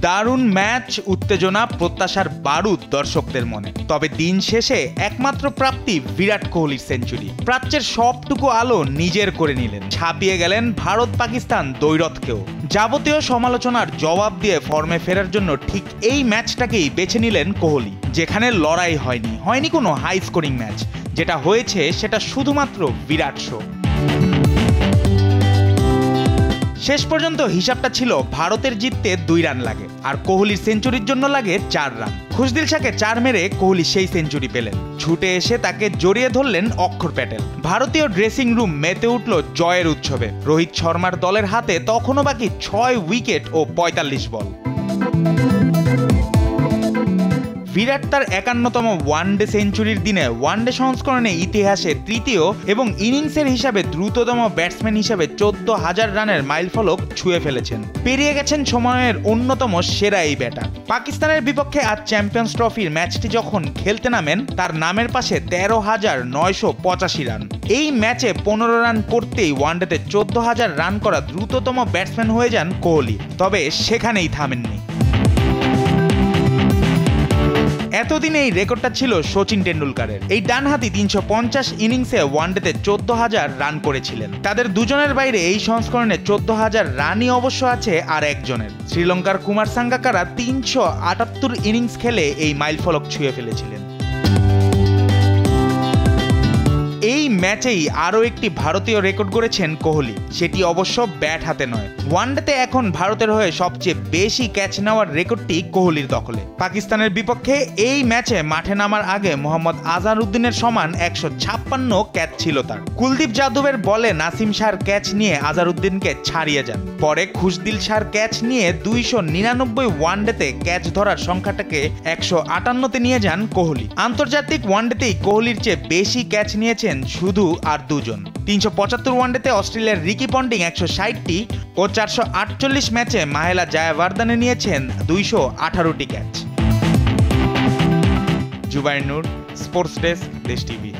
দারুণ ম্যাচ, উত্তেজনা, প্রত্যাশার বারুদ দর্শকদের মনে। তবে দিন শেষে একমাত্র প্রাপ্তি বিরাট কোহলির সেঞ্চুরি। প্রাচ্যের সবটুকু আলো নিজের করে নিলেন, ছাপিয়ে গেলেন ভারত পাকিস্তান দ্বৈরথকেও। যাবতীয় সমালোচনার জবাব দিয়ে ফর্মে ফেরার জন্য ঠিক এই ম্যাচটাকেই বেছে নিলেন কোহলি, যেখানে লড়াই হয়নি কোনো হাই স্কোরিং ম্যাচ। যেটা হয়েছে সেটা শুধুমাত্র বিরাট শো। শেষ পর্যন্ত হিসাবটা ছিল ভারতের জিততে 2 রান লাগে আর কোহলির সেঞ্চুরির জন্য লাগে 4 রান। খুশদিল শাহকে 4 মেরে কোহলি সেই সেঞ্চুরি পেলেন। ছুটে এসে তাকে জড়িয়ে ধরলেন অক্ষর প্যাটেল। ভারতীয় ড্রেসিং রুম মেতে উঠল জয়ের উৎসবে। রোহিত শর্মার দলের হাতে তখনও বাকি 6 উইকেট ও 45 বল। বিরাট তার 51তম ওয়ানডে সেঞ্চুরির দিনে ওয়ানডে সংস্করণে ইতিহাসে তৃতীয় এবং ইনিংসের হিসাবে দ্রুততম ব্যাটসম্যান হিসাবে 14,000 রানের মাইলফলক ছুঁয়ে ফেলেছেন। পেরিয়ে গেছেন সময়ের অন্যতম সেরা এই ব্যাটার। পাকিস্তানের বিপক্ষে আজ চ্যাম্পিয়ন্স ট্রফির ম্যাচটি যখন খেলতে নামেন, তার নামের পাশে 13,985 রান। এই ম্যাচে 15 রান করতেই ওয়ানডেতে 14,000 রান করা দ্রুততম ব্যাটসম্যান হয়ে যান কোহলি। তবে সেখানেই থামেননি। এতদিন এই রেকর্ডটা ছিল সচিন টেন্ডুলকারের। এই ডানহাতি 350 ইনিংসে ওয়ানডেতে 14,000 রান করেছিলেন। তাদের দুজনের বাইরে এই সংস্করণে 14,000 রানই অবশ্য আছে আর একজনের। শ্রীলঙ্কার কুমার সাঙ্গাকারা 378 ইনিংস খেলে এই মাইলফলক ছুঁয়ে ফেলেছিলেন। এই ম্যাচেই আরও একটি ভারতীয় রেকর্ড গড়েছেন কোহলি, সেটি অবশ্য ব্যাট হাতে নয়। ওয়ানডেতে এখন ভারতের হয়ে সবচেয়ে বেশি ক্যাচ নেওয়ার রেকর্ডটি কোহলির দখলে। পাকিস্তানের বিপক্ষে এই ম্যাচে মাঠে নামার আগে মোহাম্মদ আজহারউদ্দিনের সমান 156 ক্যাচ ছিল তার। কুলদীপ যাদবের বলে নাসিম শাহর ক্যাচ নিয়ে আজহারউদ্দিনকে ছাড়িয়ে যান। পরে খুশদিল শাহর ক্যাচ নিয়ে 299 ওয়ানডেতে ক্যাচ ধরার সংখ্যাটাকে 158তে নিয়ে যান কোহলি। আন্তর্জাতিক ওয়ানডেতেই কোহলির চেয়ে বেশি ক্যাচ নিয়েছেন শুধু আর দুজন। 375 ওয়ানডেতে অস্ট্রেলিয়ার রিকি পন্টিং 160টি ও 448 ম্যাচে মাহেলা জায়াওয়ার্দানে নিয়েছেন 218টি ক্যাচ। জুবাইর নূর, স্পোর্টস ডেস্ক, দেশ টিভি।